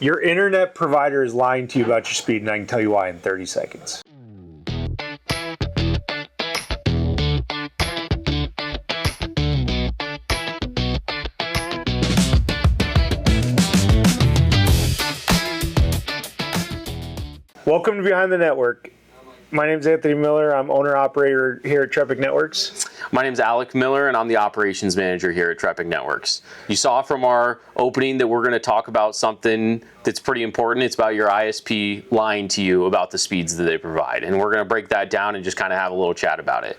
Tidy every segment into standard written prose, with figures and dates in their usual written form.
Your internet provider is lying to you about your speed, and I can tell you why in 30 seconds. Welcome to Behind the Network. My name is Anthony Miller. I'm owner-operator here at TREPIC Networks. My name is Alec Miller, and I'm the operations manager here at TREPIC Networks. You saw from our opening that we're going to talk about something that's pretty important. It's about your ISP lying to you about the speeds that they provide, and we're going to break that down and just kind of have a little chat about it.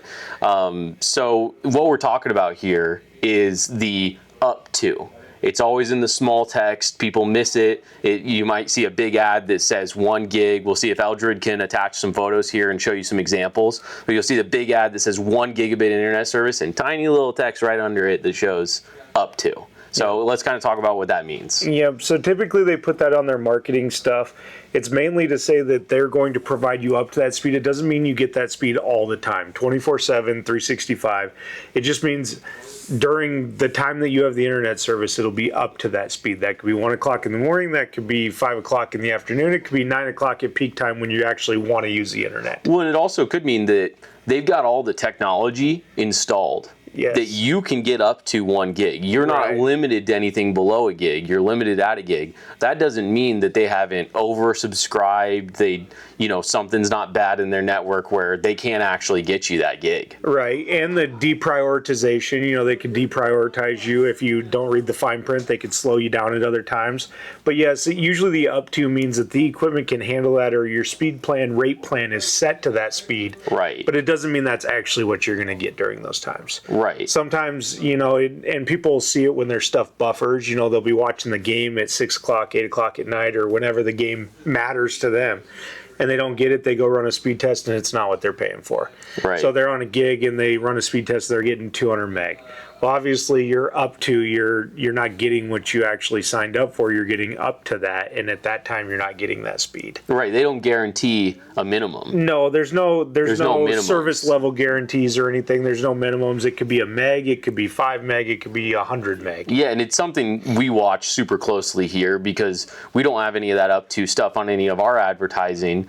So what we're talking about here is the up to. It's always in the small text. People miss it. You might see a big ad that says 1 gig. We'll see if Eldred can attach some photos here and show you some examples. But you'll see the big ad that says 1 gigabit internet service and tiny little text right under it that shows up to. So let's kind of talk about what that means. Yeah, so typically they put that on their marketing stuff. It's mainly to say that they're going to provide you up to that speed. It doesn't mean you get that speed all the time, 24/7, 365. It just means during the time that you have the internet service, it'll be up to that speed. That could be 1 o'clock in the morning, that could be 5 o'clock in the afternoon, it could be 9 o'clock at peak time when you actually want to use the internet. Well, and it also could mean that they've got all the technology installed. Yes. That you can get up to 1 gig. You're not limited to anything below a gig. You're limited at a gig. That doesn't mean that they haven't oversubscribed. Something's not bad in their network where they can't actually get you that gig. Right, and the deprioritization, they could deprioritize you if you don't read the fine print. They could slow you down at other times. But yes, usually the up to means that the equipment can handle that, or your speed plan, rate plan is set to that speed. Right. But it doesn't mean that's actually what you're going to get during those times. Right. Sometimes, and people see it when their stuff buffers. They'll be watching the game at 6 o'clock, 8 o'clock at night, or whenever the game matters to them. And they don't get it, they go run a speed test, and it's not what they're paying for. Right. So they're on a gig, and they run a speed test, they're getting 200 meg. Well, obviously, you're not getting what you actually signed up for. You're getting up to that, and at that time, you're not getting that speed. Right. They don't guarantee a minimum. No, there's no minimums. service level guarantees or anything. There's no minimums. It could be a meg, it could be 5 meg, it could be 100 meg. Yeah, and it's something we watch super closely here because we don't have any of that up to stuff on any of our advertising.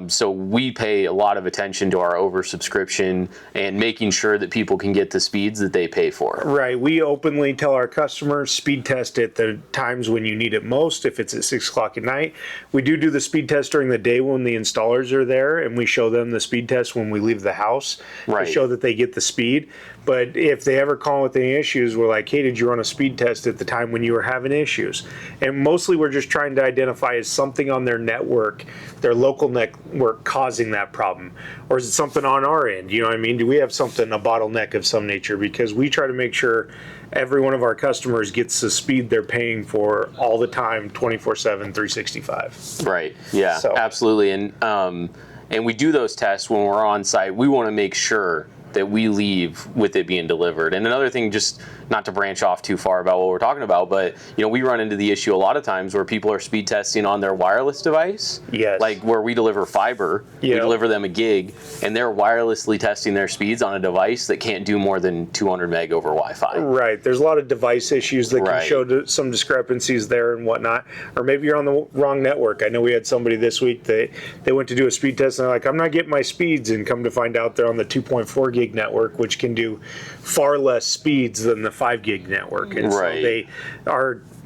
So we pay a lot of attention to our oversubscription and making sure that people can get the speeds that they pay for. Right. We openly tell our customers speed test at the times when you need it most. If it's at 6 o'clock at night, we do the speed test during the day when the installers are there, and we show them the speed test when we leave the house to show that they get the speed. But if they ever call with any issues, we're like, hey, did you run a speed test at the time when you were having issues? And mostly we're just trying to identify is something on their network, their local network, causing that problem? Or is it something on our end? You know what I mean? Do we have something, a bottleneck of some nature? Because we try to make sure every one of our customers gets the speed they're paying for all the time, 24/7, 365. Right. Yeah, so. Absolutely. And we do those tests when we're on site. We want to make sure that we leave with it being delivered. And another thing, just not to branch off too far about what we're talking about, but we run into the issue a lot of times where people are speed testing on their wireless device. Yes. Like where we deliver fiber, we deliver them a gig, and they're wirelessly testing their speeds on a device that can't do more than 200 meg over Wi-Fi. Right. There's a lot of device issues that can show some discrepancies there and whatnot. Or maybe you're on the wrong network. I know we had somebody this week that they went to do a speed test and they're like, I'm not getting my speeds, and come to find out they're on the 2.4 gig network, which can do far less speeds than the 5 gig network. And so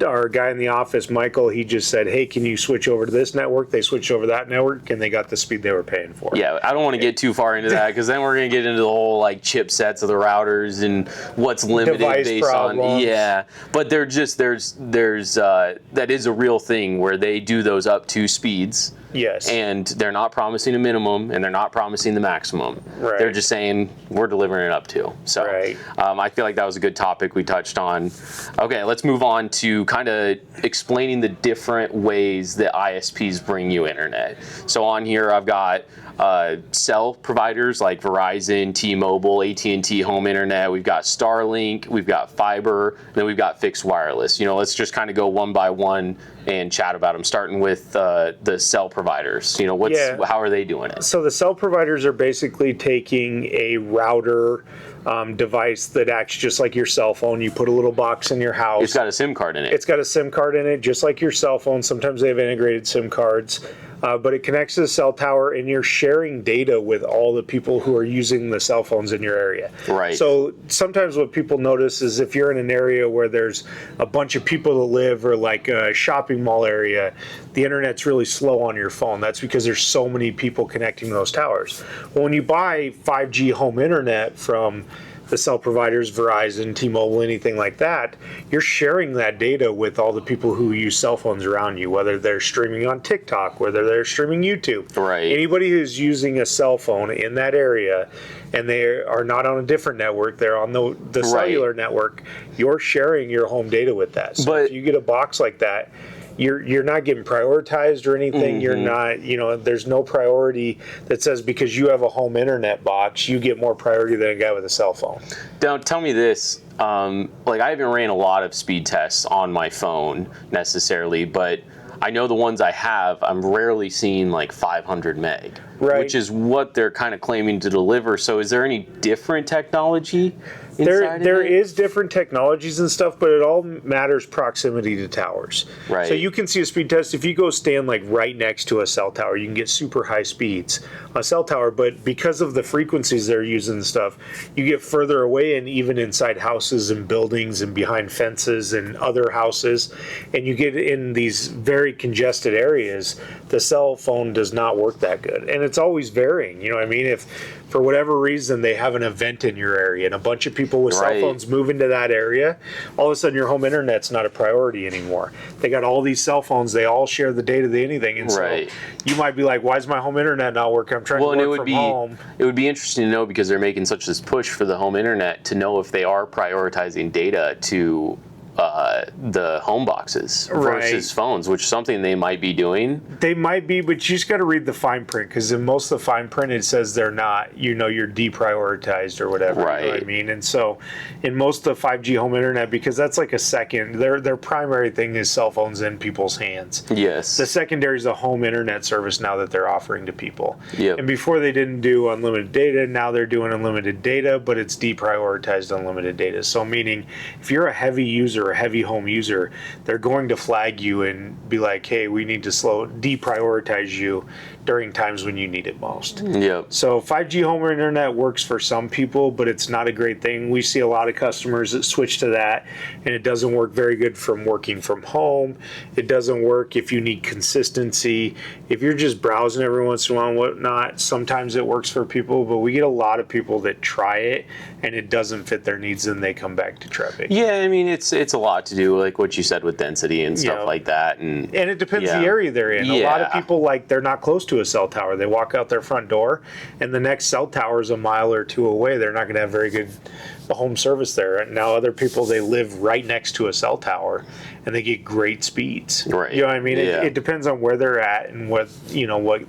our guy in the office, Michael, he just said, hey, can you switch over to this network? They switched over to that network, and they got the speed they were paying for. Yeah, I don't want to get too far into that because then we're going to get into the whole chipsets of the routers and what's limited device based problems. On. Yeah, but there's that is a real thing where they do those up to speeds. Yes. And they're not promising a minimum, and they're not promising the maximum. Right. They're just saying we're delivering it up to. So I feel like that was a good topic we touched on. Okay, let's move on to kind of explaining the different ways that ISPs bring you internet. So on here I've got cell providers like Verizon, T-Mobile, AT&T Home Internet. We've got Starlink, we've got fiber, and then we've got fixed wireless. Let's just kind of go one by one and chat about them, starting with the cell providers. You know, how are they doing it? So the cell providers are basically taking a router device that acts just like your cell phone. You put a little box in your house. It's got a SIM card in it. It's got a SIM card in it, just like your cell phone. Sometimes they have integrated SIM cards. But it connects to the cell tower, and you're sharing data with all the people who are using the cell phones in your area. Right. So sometimes what people notice is if you're in an area where there's a bunch of people that live, or like a shopping mall area, the internet's really slow on your phone. That's because there's so many people connecting to those towers. Well, when you buy 5G home internet from the cell providers, Verizon, T-Mobile, anything like that, you're sharing that data with all the people who use cell phones around you, whether they're streaming on TikTok, whether they're streaming YouTube. Right. Anybody who's using a cell phone in that area and they are not on a different network, they're on the cellular network, you're sharing your home data with that. So if you get a box like that, you're not getting prioritized or anything. You're not, there's no priority that says because you have a home internet box, you get more priority than a guy with a cell phone. Now, tell me this, like I haven't ran a lot of speed tests on my phone necessarily, but I know the ones I have, I'm rarely seeing like 500 meg, which is what they're kind of claiming to deliver. So is there any different technology inside There is different technologies and stuff, but it all matters proximity to towers. Right. So you can see a speed test if you go stand like right next to a cell tower, you can get super high speeds on a cell tower, but because of the frequencies they're using and stuff, you get further away and even inside houses and buildings and behind fences and other houses, and you get in these very congested areas, the cell phone does not work that good. And it's always varying, you know what I mean? If for whatever reason they have an event in your area and a bunch of people with cell phones move into that area, all of a sudden your home internet's not a priority anymore. They got all these cell phones, they all share the data to anything, and so you might be like, why is my home internet not working? I'm trying to work from home. It would be interesting to know, because they're making such this push for the home internet, to know if they are prioritizing data to the home boxes versus phones, which is something they might be doing. They might be, but you just got to read the fine print, because in most of the fine print it says they're not, you're deprioritized or whatever. You know what I mean? And so in most of the 5G home internet, because that's like a second, their primary thing is cell phones in people's hands. Yes. The secondary is a home internet service now that they're offering to people. Yep. And before they didn't do unlimited data, now they're doing unlimited data, but it's deprioritized unlimited data. So meaning if you're a heavy user, a heavy home user, they're going to flag you and be like, hey, we need to deprioritize you during times when you need it most. Yep. So 5G home internet works for some people, but it's not a great thing. We see a lot of customers that switch to that, and it doesn't work very good from working from home. It doesn't work if you need consistency. If you're just browsing every once in a while and whatnot, sometimes it works for people, but we get a lot of people that try it and it doesn't fit their needs and they come back to TREPIC. Yeah, I mean, it's a lot to do, like what you said with density and stuff like that. And it depends the area they're in. A lot of people, like, they're not close to a cell tower. They walk out their front door and the next cell tower is a mile or two away. They're not going to have very good home service there. Now other people, they live right next to a cell tower and they get great speeds. Right. You know what I mean? It depends on where they're at and what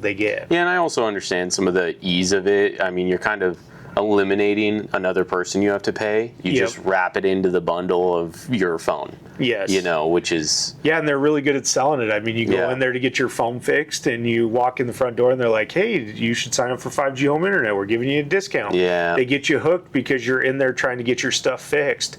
they get. Yeah, and I also understand some of the ease of it. I mean, you're kind of eliminating another person you have to pay. You just wrap it into the bundle of your phone. Yes. Which is... Yeah, and they're really good at selling it. I mean, you go in there to get your phone fixed and you walk in the front door and they're like, hey, you should sign up for 5G home internet. We're giving you a discount. Yeah. They get you hooked because you're in there trying to get your stuff fixed.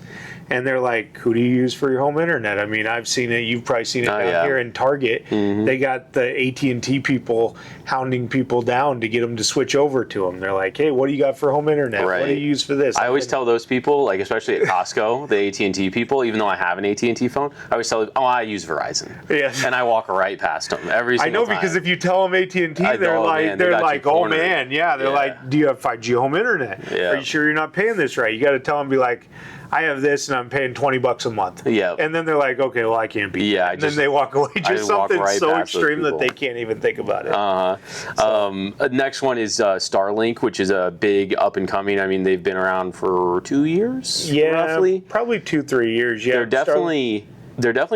And they're like, who do you use for your home internet? I mean, I've seen it. You've probably seen it down here in Target. They got the AT&T people hounding people down to get them to switch over to them. They're like, hey, what do you got for home internet? What do you use for this? I always tell those people, like especially at Costco, the AT&T people, even though I have an AT&T phone, I always tell them, oh, I use Verizon. Yes. And I walk right past them every single time. I know, because if you tell them AT&T, they're like, oh man, they're like, do you have 5G home internet? Are you sure you're not paying this right? You got to tell them, be like, I have this and I'm paying $20 a month. Yeah. And then they're like, okay, well, I can't beat that. And then they walk away. Just something so extreme that they can't even think about it. Next one is Starlink, which is a big up and coming. I mean, they've been around for 2 years, roughly. Probably 2-3 years. Yeah. They're definitely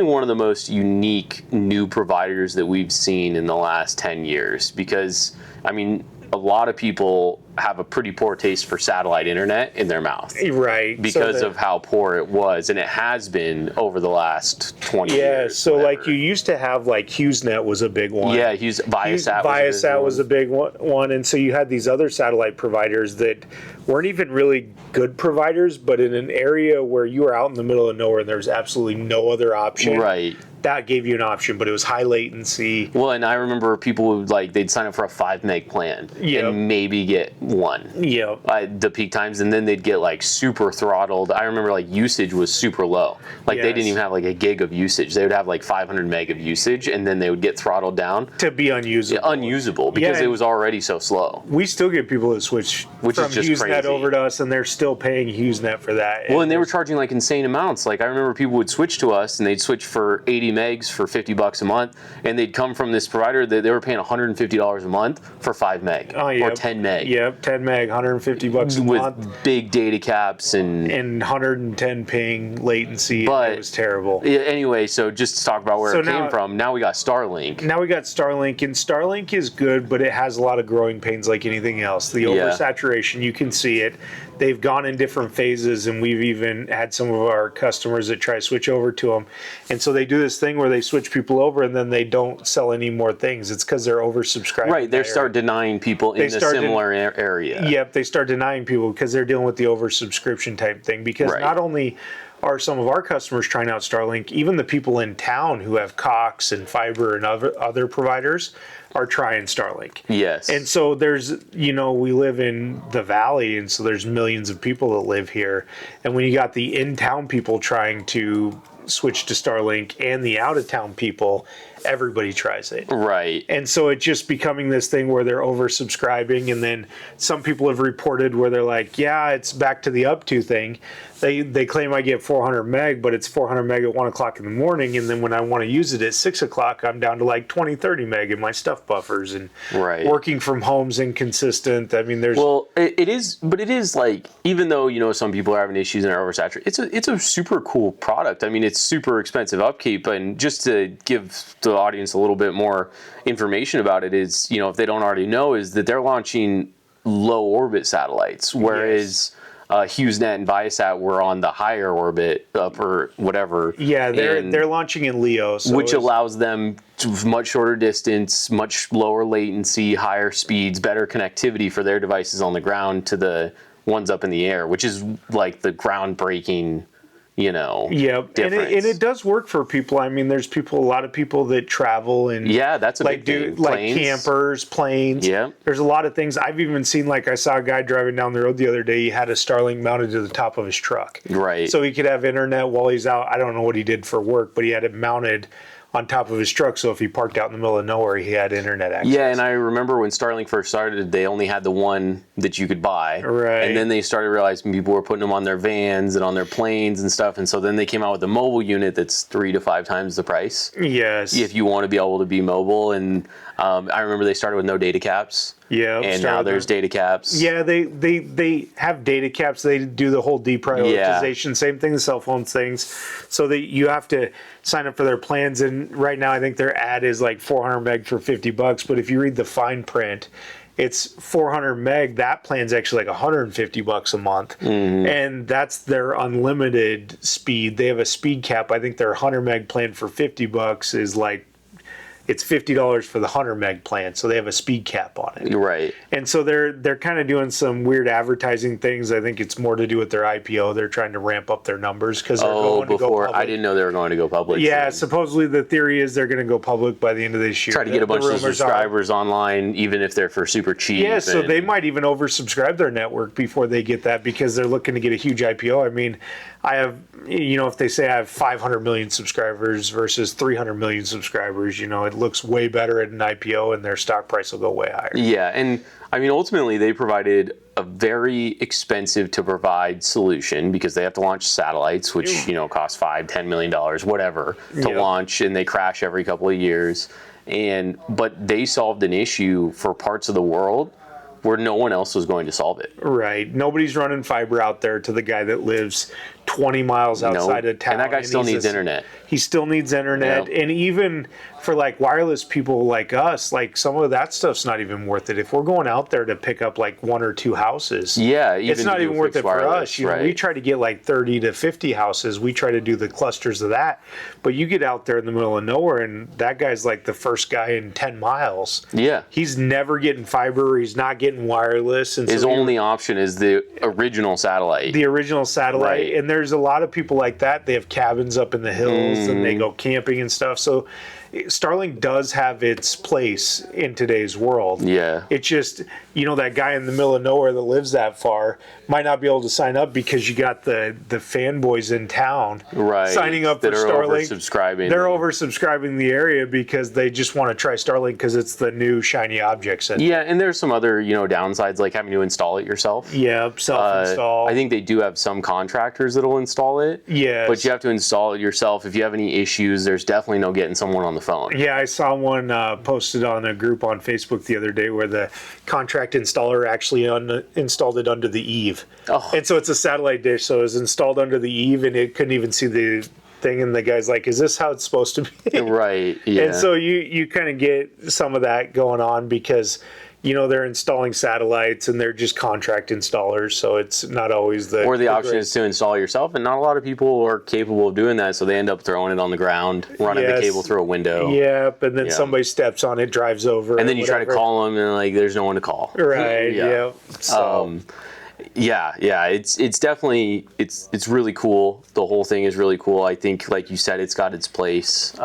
one of the most unique new providers that we've seen in the last 10 years, because, I mean, a lot of people have a pretty poor taste for satellite internet in their mouth. Right. Because of how poor it was, and it has been over the last 20 years. Yeah, so whatever. like you used to have like HughesNet was a big one. Yeah, Viasat Viasat was a big one, and so you had these other satellite providers that weren't even really good providers, but in an area where you were out in the middle of nowhere and there was absolutely no other option. Right. That gave you an option, but it was high latency. Well, and I remember people would they'd sign up for a 5 meg plan and maybe get one. Yeah. The peak times, and then they'd get like super throttled. I remember like usage was super low. Like they didn't even have like a gig of usage. They would have like 500 meg of usage, and then they would get throttled down to be unusable. Unusable because it was already so slow. We still get people that switch Which from is just HughesNet crazy. over to us, and they're still paying HughesNet for that. Well, and they were charging like insane amounts. Like I remember people would switch to us, and they'd switch for 80 megs for $50 a month, and they'd come from this provider that they were paying $150 a month for 5 meg or 10 meg. Yep, 10 meg, $150 a month. With big data caps and 110 ping latency. But it was terrible. Anyway, so just to talk about where it came from, now we got Starlink. Now we got Starlink, and Starlink is good, but it has a lot of growing pains like anything else. The oversaturation, you can see it. They've gone in different phases, and we've even had some of our customers that try to switch over to them. And so they do this thing where they switch people over, and then they don't sell any more things. It's because they're oversubscribed. Right, they start denying people in a similar area. Yep, they start denying people because they're dealing with the oversubscription type thing. Because not only are some of our customers trying out Starlink, even the people in town who have Cox and fiber and other providers are trying Starlink. Yes. And so there's, we live in the valley, and so there's millions of people that live here. And when you got the in-town people trying to switch to Starlink and the out-of-town people, everybody tries it. Right. And so it's just becoming this thing where they're oversubscribing, and then some people have reported where they're like, yeah, it's back to the up to thing. They claim I get 400 meg, but it's 400 meg at 1 o'clock in the morning, and then when I want to use it at 6 o'clock, I'm down to like 20, 30 meg in my stuff buffers, and working from home's inconsistent. I mean, there's... Well, it is, but it is like, even though, some people are having issues and are oversaturated, it's a super cool product. I mean, it's super expensive upkeep, and just to give the audience a little bit more information about it is, if they don't already know, is that they're launching low orbit satellites, whereas HughesNet and Viasat were on the higher orbit or whatever. Yeah, they're launching in LEO, which allows them to much shorter distance, much lower latency, higher speeds, better connectivity for their devices on the ground to the ones up in the air, which is like the groundbreaking. Yep, and it does work for people. I mean, there's a lot of people that travel and that's a big thing. Like campers, planes. Yeah, there's a lot of things. I've even seen, like, I saw a guy driving down the road the other day. He had a Starlink mounted to the top of his truck, right? So he could have internet while he's out. I don't know what he did for work, but he had it mounted on top of his truck, so if he parked out in the middle of nowhere, he had internet access. Yeah, and I remember when Starlink first started, they only had the one that you could buy. Right. And then they started realizing people were putting them on their vans and on their planes and stuff, and so then they came out with a mobile unit that's 3 to 5 times the price. Yes. If you want to be able to be mobile, and I remember they started with no data caps. Yeah, and now there's data caps. Yeah, they have data caps. They do the whole deprioritization. Same thing as cell phone things. So that you have to sign up for their plans. And right now, I think their ad is like 400 meg for $50. But if you read the fine print, it's 400 meg. That plan's actually like $150 a month, and that's their unlimited speed. They have a speed cap. I think their 100 meg plan for $50 is like, it's $50 for the 100 meg plan, so they have a speed cap on it. Right. And so they're kind of doing some weird advertising things. I think it's more to do with their IPO. They're trying to ramp up their numbers because they're going to go public. I didn't know they were going to go public. Yeah, supposedly the theory is they're going to go public by the end of this year. Try to get a bunch of subscribers online, even if they're for super cheap. Yeah, so they might even oversubscribe their network before they get that because they're looking to get a huge IPO. I mean, I have, if they say I have 500 million subscribers versus 300 million subscribers, it looks way better at an IPO and their stock price will go way higher. Yeah, and I mean, ultimately, they provided a very expensive to provide solution because they have to launch satellites, which, cost $5-10 million, whatever, to launch, and they crash every couple of years. But they solved an issue for parts of the world where no one else was going to solve it. Right. Nobody's running fiber out there to the guy that lives 20 miles outside of town. And that guy still needs internet. He still needs internet. Yep. And even for like wireless people like us, like some of that stuff's not even worth it. If we're going out there to pick up like 1 or 2 houses, it's not even worth it for us. You know, we try to get like 30 to 50 houses. We try to do the clusters of that. But you get out there in the middle of nowhere, and that guy's like the first guy in 10 miles. Yeah. He's never getting fiber. He's not getting wireless. And his only option is the original satellite. The original satellite. Right. And there's a lot of people like that. They have cabins up in the hills and they go camping and stuff. So Starlink does have its place in today's world. Yeah. It's just, you know, that guy in the middle of nowhere that lives that far might not be able to sign up because you got the fanboys in town signing up for Starlink. Oversubscribing. They're oversubscribing the area because they just want to try Starlink because it's the new shiny object center. Yeah, and there's some other, you know, downsides like having to install it yourself. Yeah, self-install. I think they do have some contractors that'll install it. Yes. But you have to install it yourself. If you have any issues, there's definitely no getting someone on the phone. Yeah, I saw one posted on a group on Facebook the other day where the contract installer actually installed it under the eave. Oh. And so it's a satellite dish, so it was installed under the eave and it couldn't even see the thing, and the guy's like, is this how it's supposed to be? Right, yeah. And so you kind of get some of that going on because, you know, they're installing satellites and they're just contract installers, so it's not always the... Or the option is to install yourself, and not a lot of people are capable of doing that, so they end up throwing it on the ground, running the cable through a window. Yep, and then somebody steps on it, drives over. And then you try to call them, and like, there's no one to call. Right, yeah. So... it's definitely, it's really cool. The whole thing is really cool. I think, like you said, it's got its place.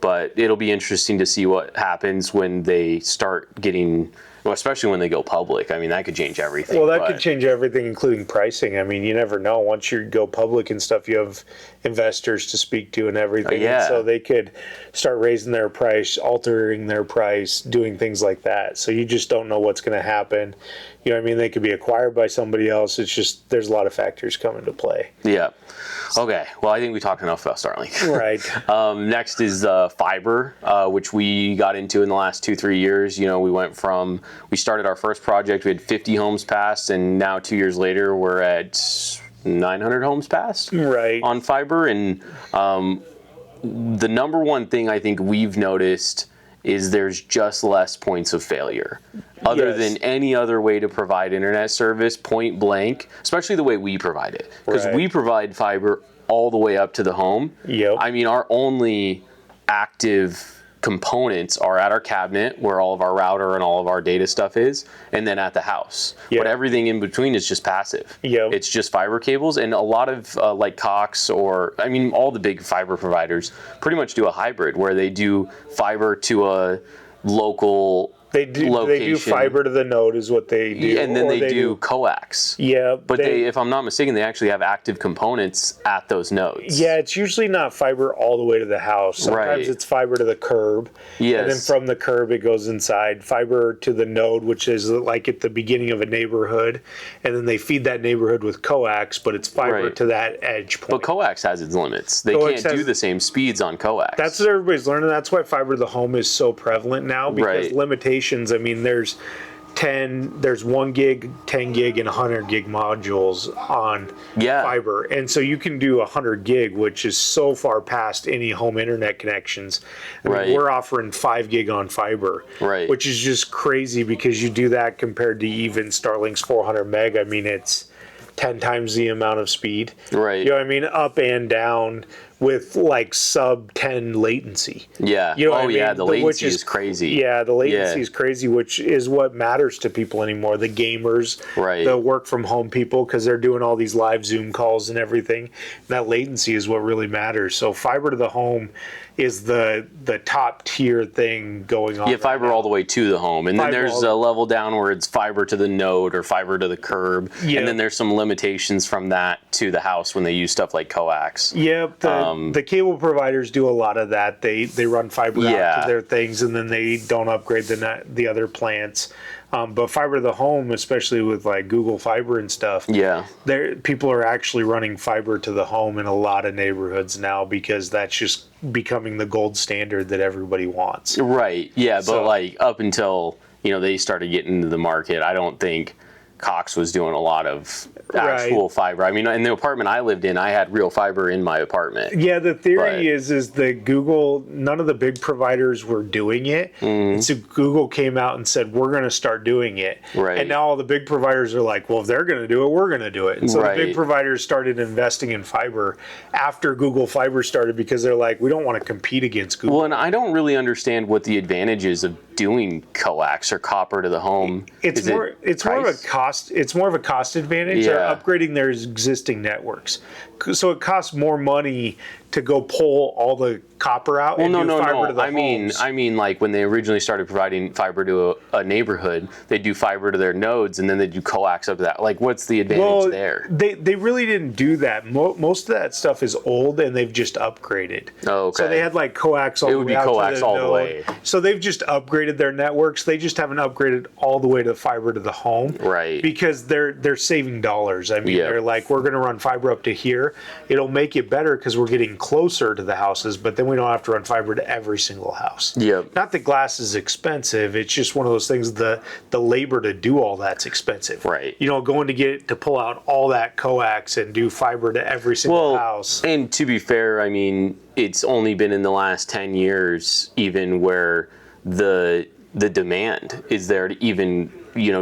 But it'll be interesting to see what happens when they start getting, well, especially when they go public. I mean, that could change everything. Well, that could change everything, including pricing. I mean, you never know. Once you go public and stuff, you have investors to speak to and everything. Yeah. And so they could start raising their price, altering their price, doing things like that. So you just don't know what's going to happen. You know what I mean? They could be acquired by somebody else. It's just, there's a lot of factors come into play. Yeah. Okay. Well, I think we talked enough about Starlink. Right. Next is fiber, which we got into in the last 2-3 years. You know, we started our first project, we had 50 homes passed, and now 2 years later, we're at 900 homes passed on fiber. And the number one thing I think we've noticed is there's just less points of failure. Other than any other way to provide internet service, point blank, especially the way we provide it. Because we provide fiber all the way up to the home. Yep. I mean, our only active components are at our cabinet where all of our router and all of our data stuff is, and then at the house. But everything in between is just passive. It's just fiber cables, and a lot of like Cox, or I mean all the big fiber providers pretty much do a hybrid where they do fiber to a local location. They do fiber to the node is what they do. And then they do coax. Yeah. But they, if I'm not mistaken, they actually have active components at those nodes. Yeah, it's usually not fiber all the way to the house. Sometimes it's fiber to the curb. Yes. And then from the curb it goes inside. Fiber to the node, which is like at the beginning of a neighborhood. And then they feed that neighborhood with coax, but it's fiber to that edge point. But coax has its limits. They can't do the same speeds on coax. That's what everybody's learning. That's why fiber to the home is so prevalent now, because limitations. I mean, there's 1 gig, 10 gig, and 100 gig modules on fiber. And so you can do 100 gig, which is so far past any home internet connections. I mean, we're offering 5 gig on fiber, which is just crazy because you do that compared to even Starlink's 400 meg. I mean, it's 10 times the amount of speed. You know what I mean? Up and down with like sub 10 latency. Yeah. You know what I mean? The latency is crazy. Yeah, the latency is crazy, which is what matters to people anymore. The gamers, the work from home people, because they're doing all these live Zoom calls and everything. That latency is what really matters. So fiber to the home is the top tier thing going on. Yeah, fiber all the way to the home. And then there's a level down where it's fiber to the node or fiber to the curb. And then there's some limitations from that to the house when they use stuff like coax. Yep. The cable providers do a lot of that. They run fiber out to their things, and then they don't upgrade the other plants. But fiber to the home, especially with like Google Fiber and stuff, people are actually running fiber to the home in a lot of neighborhoods now because that's just becoming the gold standard that everybody wants. But like up until they started getting into the market, I don't think Cox was doing a lot of actual fiber. I mean, in the apartment I lived in, I had real fiber in my apartment. Yeah, the theory is that Google, none of the big providers were doing it. And so Google came out and said, we're going to start doing it. Right. And now all the big providers are like, well, if they're going to do it, we're going to do it. And so the big providers started investing in fiber after Google Fiber started, because they're like, we don't want to compete against Google. Well, and I don't really understand what the advantages of doing coax or copper to the home. It's more of a cost. It's more of a cost advantage. Yeah. They're upgrading their existing networks, so it costs more money to go pull all the copper out and do fiber to the homes. I mean, like when they originally started providing fiber to a neighborhood, they do fiber to their nodes, and then they do coax up to that. Like, what's the advantage there? They really didn't do that. Most of that stuff is old, and they've just upgraded. Oh, okay. So they had like coax all the way out to the node. It would be coax all the way. So they've just upgraded their networks. They just haven't upgraded all the way to fiber to the home. Right. Because they're saving dollars. I mean, they're like, we're going to run fiber up to here. It'll make it better because we're getting closer to the houses, but then we don't have to run fiber to every single house. Yep. Not that glass is expensive. It's just one of those things, the labor to do all that's expensive. Right. You know, going to pull out all that coax and do fiber to every single house. And to be fair, I mean, it's only been in the last 10 years even where the demand is there to even,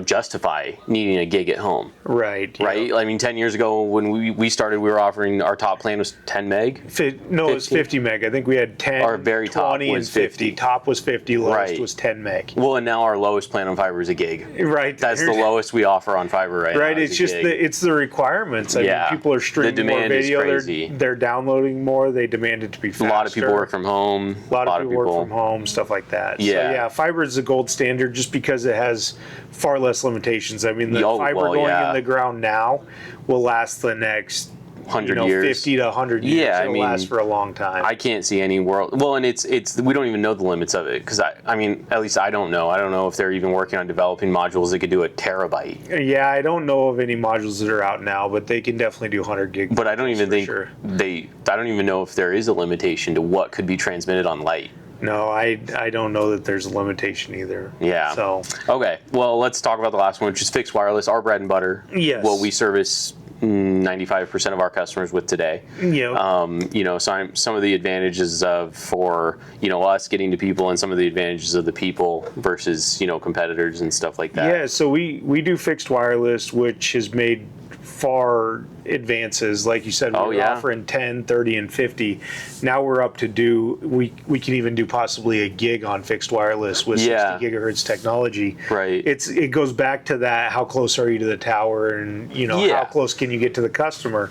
justify needing a gig at home. Right. Right? I mean, 10 years ago when we started, we were offering, our top plan was 10 meg. It was 50 meg. I think we had 10, our very 20, top was and 50. Top was 50, lowest was 10 meg. Well, and now our lowest plan on fiber is a gig. Right. That's the lowest we offer on fiber right now. Right. It's just it's the requirements. I mean, people are streaming more video. They're downloading more. They demand it to be faster. A lot of people work from home. A lot of people work from home, stuff like that. Yeah. So, yeah, fiber is the gold standard just because it has far less limitations. I mean, the fiber going in the ground now will last the next 100 years. 50 to 100 years. Yeah, It'll last for a long time. I can't see any world. Well, and it's we don't even know the limits of it, because I mean, at least I don't know. I don't know if they're even working on developing modules that could do a terabyte. Yeah, I don't know of any modules that are out now, but they can definitely do 100 gig. But I don't even think I don't even know if there is a limitation to what could be transmitted on light. No, I don't know that there's a limitation either. Yeah. So okay, well, let's talk about the last one, which is fixed wireless, our bread and butter. Yes. What we service 95% of our customers with today. Yeah. So some of the advantages for us getting to people, and some of the advantages of the people versus competitors and stuff like that. Yeah. So we do fixed wireless, which has made far advances. Like you said, we're offering 10, 30, and 50. Now we're up to we can even do possibly a gig on fixed wireless with 60 gigahertz technology. Right. It goes back to that, how close are you to the tower, and how close can you get to the customer?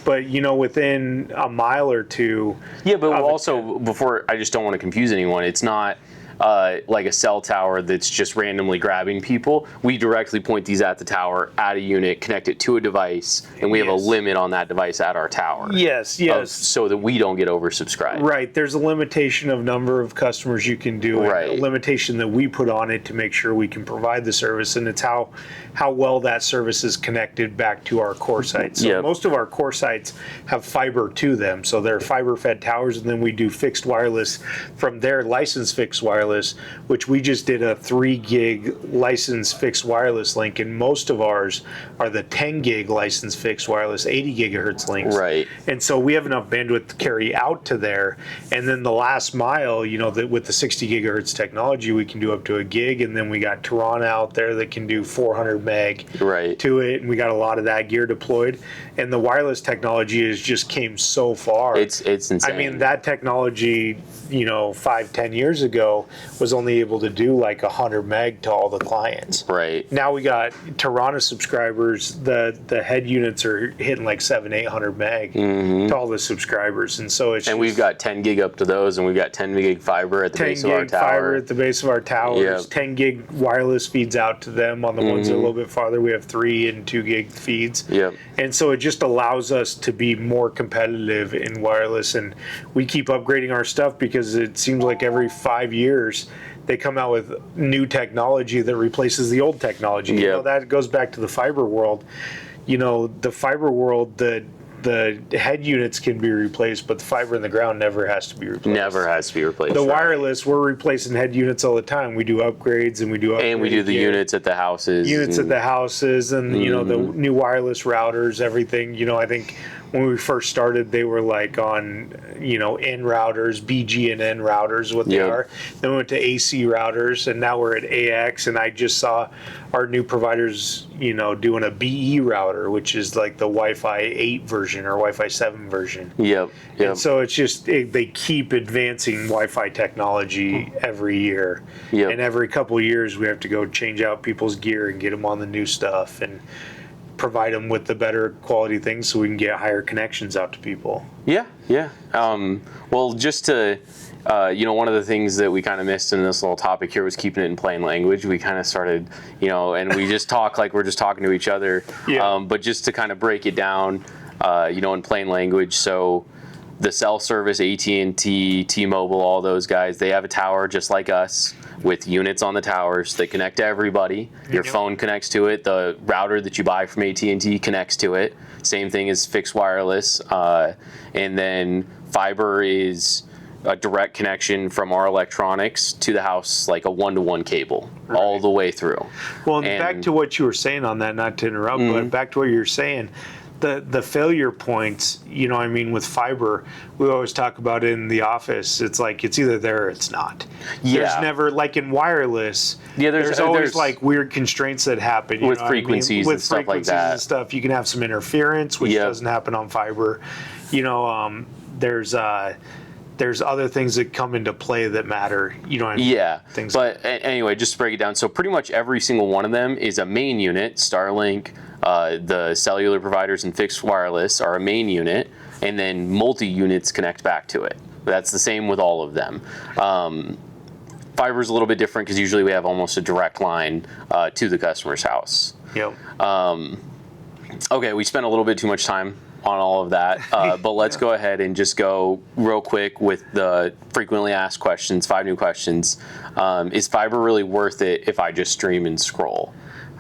But within a mile or two. Yeah, but also, before, I just don't want to confuse anyone, it's not like a cell tower that's just randomly grabbing people. We directly point these at the tower, at a unit, connect it to a device, and we have a limit on that device at our tower. Yes. So that we don't get oversubscribed. Right. There's a limitation of number of customers you can do. Right. A limitation that we put on it to make sure we can provide the service, and it's how well that service is connected back to our core sites. So most of our core sites have fiber to them, so they're fiber-fed towers, and then we do fixed wireless from their licensed fixed wireless, which we just did a 3 gig licensed fixed wireless link, and most of ours are the 10 gig licensed fixed wireless 80 gigahertz links. Right. And so we have enough bandwidth to carry out to there, and then the last mile, with the 60 gigahertz technology, we can do up to a gig, and then we got Toronto out there that can do 400 meg to it, and we got a lot of that gear deployed. And the wireless technology just came so far. It's insane. I mean, that technology, 5-10 years ago was only able to do like 100 meg to all the clients. Right. Now we got Toronto subscribers. The head units are hitting like 700-800 meg to all the subscribers, and so it's. And we've got 10 gig up to those, and we've got 10 gig fiber at the base of our tower. 10 gig fiber at the base of our towers. 10 gig wireless feeds out to them. On the ones that are a little bit farther, we have 3 and 2 gig feeds. Yep. And so it just allows us to be more competitive in wireless, and we keep upgrading our stuff because it seems like every 5 years they come out with new technology that replaces the old technology. That goes back to the fiber world. The fiber world, the head units can be replaced, but the fiber in the ground never has to be replaced. Never has to be replaced. The wireless, we're replacing head units all the time. We do upgrades and we do And we do the units at the houses. Units at the houses and, you know, the new wireless routers, everything. You know, I think when we first started, they were like on, you know, N routers, BG and N routers, what they are. Then we went to AC routers, and now we're at AX. And I just saw our new providers, you know, doing a BE router, which is like the Wi-Fi 8 version or Wi-Fi 7 version. And so it's just, they keep advancing Wi-Fi technology every year. And every couple of years, we have to go change out people's gear and get them on the new stuff and provide them with the better quality things so we can get higher connections out to people. Well, just to, you know, one of the things that we kind of missed in this little topic here was keeping it in plain language. We kind of started, you know, and we just talk like we're just talking to each other. But just to kind of break it down, you know, in plain language. So the cell service, AT&T, T-Mobile, all those guys, they have a tower just like us with units on the towers that connect to everybody. Your phone connects to it. The router that you buy from AT&T connects to it. Same thing as fixed wireless. And then fiber is a direct connection from our electronics to the house, like a one-to-one cable, all the way through. Well, and back to what you were saying on that, not to interrupt, but back to what you were saying, the failure points, you know, I mean, with fiber, we always talk about it in the office. It's like it's either there or it's not. There's never, like in wireless, there's always like weird constraints that happen. With frequencies and stuff like that. And stuff. You can have some interference, which doesn't happen on fiber. You know, there's other things that come into play that matter. You know what I mean? Things anyway, just to break it down, so pretty much every single one of them is a main unit. Starlink, the cellular providers and fixed wireless are a main unit, and then multi-units connect back to it. That's the same with all of them. Fiber is a little bit different because usually we have almost a direct line to the customer's house. Okay, we spent a little bit too much time on all of that, but let's go ahead and just go real quick with the frequently asked questions, 5 new questions. Is fiber really worth it if I just stream and scroll?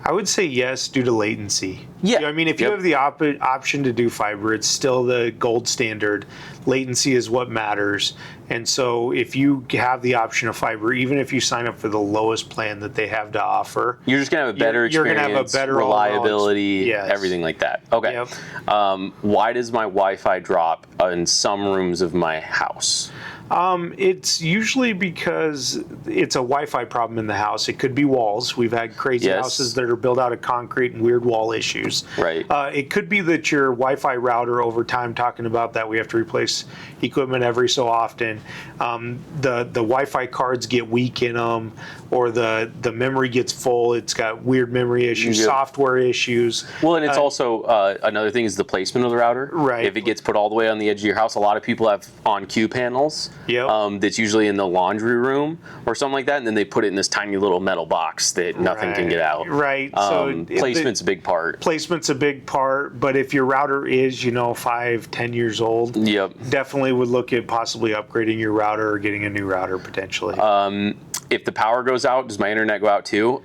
I would say yes, due to latency. Yeah. You know, I mean, if you have the option to do fiber, it's still the gold standard. Latency is what matters. And so if you have the option of fiber, even if you sign up for the lowest plan that they have to offer, you're just going to have a better experience, you're going to have a better reliability, everything like that. Okay. Why does my Wi-Fi drop in some rooms of my house? It's usually because it's a Wi-Fi problem in the house. It could be walls. We've had crazy houses that are built out of concrete and weird wall issues. It could be that your Wi-Fi router over time, talking about that, we have to replace equipment every so often. The Wi-Fi cards get weak in them, or the memory gets full. It's got weird memory issues, software issues. Well, and it's also another thing is the placement of the router. If it gets put all the way on the edge of your house, a lot of people have on-cue panels. That's usually in the laundry room or something like that, and then they put it in this tiny little metal box that nothing can get out. So placement's a big part. Placement's a big part, but if your router is, you know, 5-10 years old, definitely would look at possibly upgrading your router or getting a new router potentially. If the power goes out, does my internet go out too?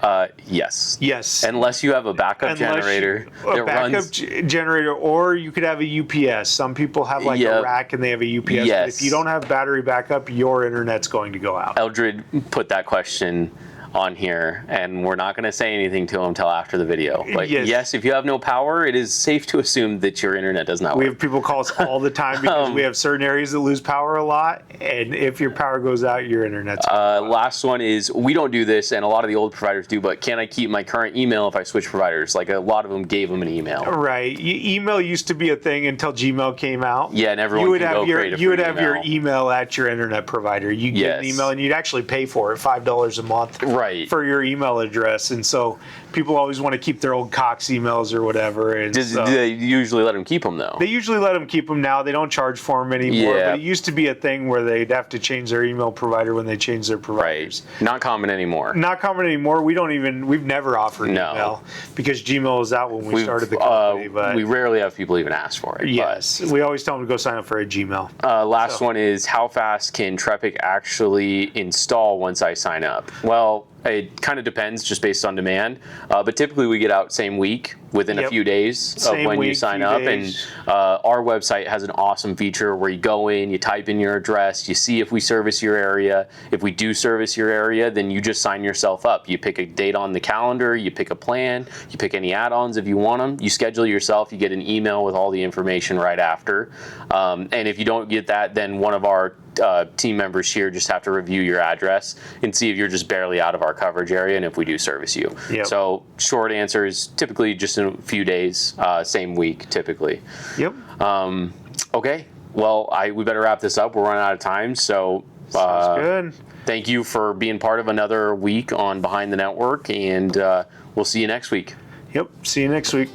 Yes. Unless you have a backup generator that runs. Generator, or you could have a UPS. Some people have like a rack and they have a UPS. But if you don't have battery backup, your internet's going to go out. Eldred put that question on here, and we're not going to say anything to him until after the video. But yes, if you have no power, it is safe to assume that your internet does not work. We have people call us all the time because we have certain areas that lose power a lot, and if your power goes out, your internet's last one is, we don't do this, and a lot of the old providers do, but can I keep my current email if I switch providers? Like a lot of them gave them an email. Email used to be a thing until Gmail came out. And everyone would have your email at your internet provider. You get an email, and you'd actually pay for it, $5 a month. For your email address, and so people always want to keep their old Cox emails or whatever. And do they usually let them keep them though? They usually let them keep them now. They don't charge for them anymore. But it used to be a thing where they'd have to change their email provider when they change their providers. Not common anymore. We've never offered email because Gmail was out when we started the company. But we rarely have people even ask for it. We always tell them to go sign up for a Gmail. Last one is, how fast can TREPIC actually install once I sign up? Well, it kind of depends, just based on demand, but typically we get out same week. within a Yep. few days Same of when you week, sign few up. days. And our website has an awesome feature where you go in, you type in your address, you see if we service your area. If we do service your area, then you just sign yourself up. You pick a date on the calendar, you pick a plan, you pick any add-ons if you want them, you schedule yourself, you get an email with all the information right after. And if you don't get that, then one of our team members here just have to review your address and see if you're just barely out of our coverage area and if we do service you. Yep. So short answer is typically just in a few days, same week typically. Yep. Okay, well, we better wrap this up. We're running out of time. So Sounds good. thank you for being part of another week on Behind the Network, and we'll see you next week. Yep. See you next week.